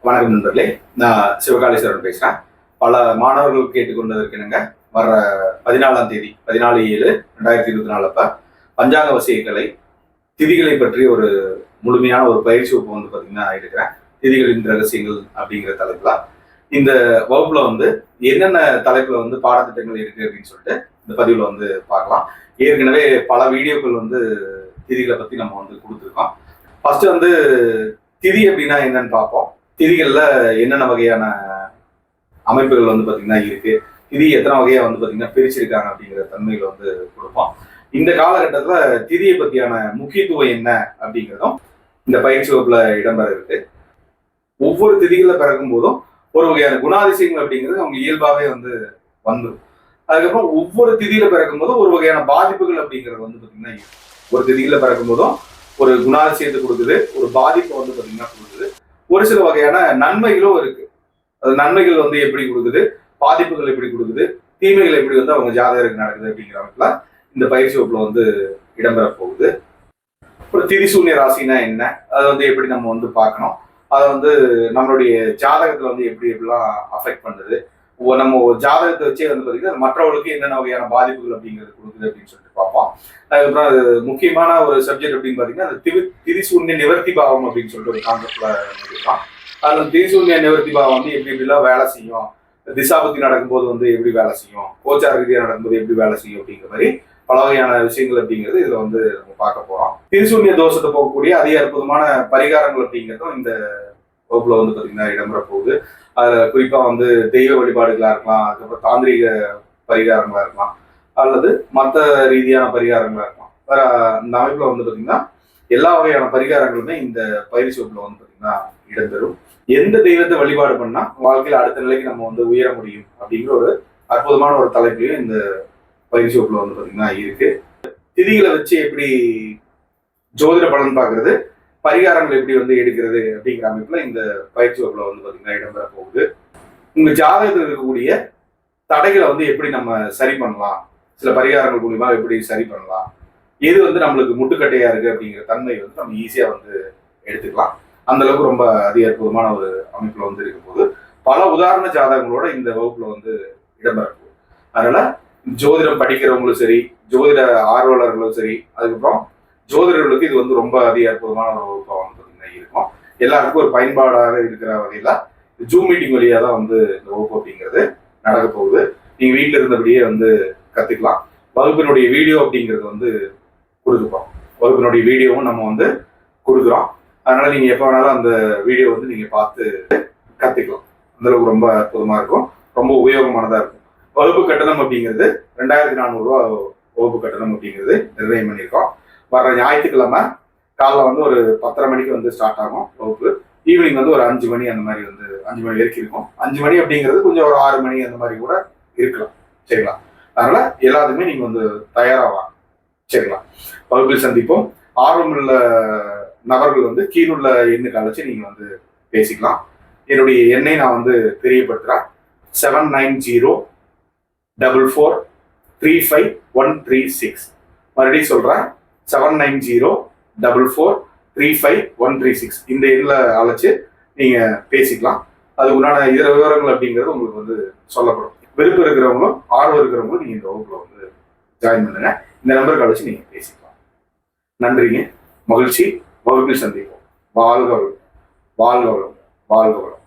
வணக்கம் நண்பர்களே, நான் சிவகாளீஸ்வரன் பேசுகிறேன். பல மாணவர்கள் கேட்டுக்கொண்டதற்கு என்னங்க, வர 14ஆம் தேதி 14/7/2024 அப்போ பஞ்சாங்க வசியக்கலை திதிகளை பற்றி ஒரு முழுமையான ஒரு பயிற்சி வகுப்பு வந்து பார்த்தீங்கன்னா எடுக்கிறேன். திதிகளின் ரகசியங்கள் அப்படிங்கிற தலைப்புல இந்த வகுப்புல வந்து என்னென்ன தலைப்புல வந்து பாடத்திட்டங்கள் இருக்கு அப்படின்னு சொல்லிட்டு இந்த பதிவுல வந்து பார்க்கலாம். ஏற்கனவே பல வீடியோக்கள் வந்து திதிகளை பத்தி நம்ம வந்து கொடுத்துருக்கோம். ஃபர்ஸ்ட் வந்து திதி அப்படின்னா என்னன்னு பார்ப்போம். திதிகள்ல என்னென்ன வகையான அமைப்புகள் வந்து பார்த்தீங்கன்னா இருக்கு, திதி எத்தனை வகையா வந்து பார்த்தீங்கன்னா பிரிச்சிருக்காங்க அப்படிங்கிற தன்மைகளை வந்து கொடுப்போம். இந்த காலகட்டத்தில் திதியை பற்றியான முக்கியத்துவம் என்ன அப்படிங்கிறதும் இந்த பயிற்சி வகுப்புல இடம்பெற இருக்கு. ஒவ்வொரு திதிகளை பிறக்கும் போதும் ஒரு வகையான குணாதிசயங்கள் அப்படிங்கிறது அவங்க இயல்பாகவே வந்து வந்துடும். அதுக்கப்புறம் ஒவ்வொரு திதியில பிறக்கும் போதும் ஒரு வகையான பாதிப்புகள் அப்படிங்கிறது வந்து பார்த்தீங்கன்னா ஒரு திதியில பிறக்கும் போதும் ஒரு குணாதிசயத்தை கொடுக்குது, ஒரு பாதிப்பை வந்து பார்த்தீங்கன்னா கொடுக்குது. ஒரு சில வகையான நன்மைகளும் இருக்கு. அது நன்மைகள் வந்து எப்படி கொடுக்குது, பாதிப்புகள் எப்படி கொடுக்குது, தீமைகள் எப்படி வந்து அவங்க ஜாதகருக்கு நடக்குது அப்படிங்கிற அமைப்புல இந்த பயிற்சி வகுப்புல வந்து இடம்பெற போகுது. ஒரு திதிசூன்ய ராசினா என்ன, அதை வந்து எப்படி நம்ம வந்து பார்க்கணும், அதை வந்து நம்மளுடைய ஜாதகத்துல வந்து எப்படி எப்படிலாம் அஃபெக்ட் பண்ணுது, நம்ம ஜாதகத்தை வச்சே வந்து பார்த்தீங்கன்னா மற்றவர்களுக்கு என்னென்ன வகையான பாதிப்புகள் அப்படிங்கிறது கொடுக்குது அப்படின்னு சொல்லிட்டு பார்ப்போம். அதுக்கப்புறம் அது முக்கியமான ஒரு சப்ஜெக்ட் அப்படின்னு பார்த்தீங்கன்னா அந்த திதிசூன்ய நிவர்த்தி பாவம் அப்படின்னு சொல்லிட்டு ஒரு கான்செப்ட்ல இருக்கலாம். அதில் திதிசூன்ய நிவர்த்தி பாவம் வந்து எப்படி எப்படிலாம் வேலை செய்யும், திசாபுத்தி நடக்கும்போது வந்து எப்படி வேலை செய்யும், கோச்சார ரீதியாக நடக்கும்போது எப்படி வேலை செய்யும் அப்படிங்கிற மாதிரி பல வகையான விஷயங்கள் அப்படிங்கிறது இதுல வந்து நம்ம பார்க்க போறோம். திதிசூன்ய தோஷத்தை போகக்கூடிய அதிக அற்புதமான பரிகாரங்கள் அப்படிங்கிறதும் இந்த வகுப்புல வந்து பார்த்தீங்கன்னா இடம்பெற போகுது. அதுல குறிப்பா வந்து தெய்வ வழிபாடுகளா இருக்கலாம், அதுக்கப்புறம் தாந்திரிக பரிகாரங்களா இருக்கலாம், அல்லது மற்ற ரீதியான பரிகாரங்களா இருக்கலாம். வேற இந்த அமைப்புல வந்து பாத்தீங்கன்னா எல்லா வகையான பரிகாரங்களுமே இந்த பயிற்சி வகுப்புல வந்து பாத்தீங்கன்னா இடம்பெறும். எந்த தெய்வத்தை வழிபாடு பண்ணா வாழ்க்கையில அடுத்த நிலைக்கு நம்ம வந்து உயர முடியும் அப்படிங்கிற ஒரு அற்புதமான ஒரு தலைப்புலையும் இந்த பயிற்சி வகுப்புல வந்து பாத்தீங்கன்னா இருக்கு. திதிகளை வச்சு எப்படி ஜோதிட பலன் பார்க்கறது, பரிகாரங்கள் எப்படி வந்து எடுக்கிறது அப்படிங்கிற அமைப்புல இந்த பயிற்சி வகுப்புல வந்து பாத்தீங்கன்னா இடம்பெற போகுது. உங்க ஜாதகத்தில் இருக்கக்கூடிய தடைகளை வந்து எப்படி நம்ம சரி பண்ணலாம், சில பரிகாரங்கள் மூலியமா எப்படி சரி பண்ணலாம், எது வந்து நம்மளுக்கு முட்டுக்கட்டையா இருக்கு அப்படிங்கிற தன்மை வந்து நம்ம ஈஸியா வந்து எடுத்துக்கலாம். அந்த அளவுக்கு ரொம்ப அதிக அற்புதமான ஒரு அமைப்புல வந்து இருக்கும் போது பல உதாரண ஜாதகங்களோட இந்த வகுப்புல வந்து இடம்பெற போகுது. அதனால ஜோதிடம் படிக்கிறவங்களும் சரி, ஜோதிட ஆர்வலர்களும் சரி, அதுக்கப்புறம் ஜோதிடர்களுக்கு இது வந்து ரொம்ப அதிக அற்புதமான ஒரு வகுப்பாக வந்து இருக்கும். எல்லாருக்கும் ஒரு பயன்பாடாக இருக்கிற வகையில ஜூம் மீட்டிங் வழியா தான் வந்து இந்த வகுப்பு அப்படிங்கிறது நடக்க போகுது. நீங்க வீட்டில் இருந்தபடியே வந்து கத்துக்கலாம். வகுப்பினுடைய வீடியோ அப்படிங்கிறது வந்து கொடுக்குறோம். வகுப்பினுடைய வீடியோவும் நம்ம வந்து கொடுக்குறோம். அதனால நீங்க எப்போ வேணாலும் அந்த வீடியோ வந்து நீங்க பார்த்து கத்துக்கலாம். அந்த அளவுக்கு ரொம்ப அற்புதமா இருக்கும், ரொம்ப உபயோகமானதா இருக்கும். வகுப்பு கட்டணம் அப்படிங்கிறது 2400 ரூபா வகுப்பு கட்டணம் அப்படிங்கிறது நிர்ணயம் பண்ணியிருக்கோம். வர்ற ஞாயிற்றுக்கிழமை காலைல வந்து ஒரு 10:30 மணிக்கு வந்து ஸ்டார்ட் ஆகும் வகுப்பு. ஈவினிங் வந்து ஒரு 5 மணி அந்த மாதிரி வந்து 5 மணி வரைக்கும் இருக்கும். 5 மணி அப்படிங்கிறது கொஞ்சம் ஒரு 6 மணி அந்த மாதிரி கூட இருக்கலாம். சரிங்களா? அதனால எல்லாத்துக்குமே நீங்க வந்து தயாராகலாம். சரிங்களா? வகுப்பில் சந்திப்போம். ஆர்வமுள்ள நபர்கள் வந்து கீழுள்ள எண்ணுக்கு அழைச்சி நீங்க வந்து பேசிக்கலாம். என்னுடைய எண்ணை நான் வந்து தெரியப்படுத்துறேன். 7904435136. மறுபடியும் சொல்றேன், 7904435136. இந்த எண்ணில் அழைச்சு நீங்க பேசிக்கலாம். அதுக்கு உண்டான இதர விவரங்கள் அப்படிங்கிறது உங்களுக்கு வந்து சொல்லப்படும். விருப்பம் இருக்கிறவங்களும் ஆர்வம் இருக்கிறவங்களும் நீங்க இந்த வகுப்புல வந்து ஜாயின் பண்ணுங்க. இந்த நம்பருக்கு அழைச்சு நீங்க பேசிக்கலாம். நன்றிங்க, மகிழ்ச்சி. வகுப்பில் சந்திப்போம். வாழ்க வளம், வாழ்க வளம், வாழ்க வளம்.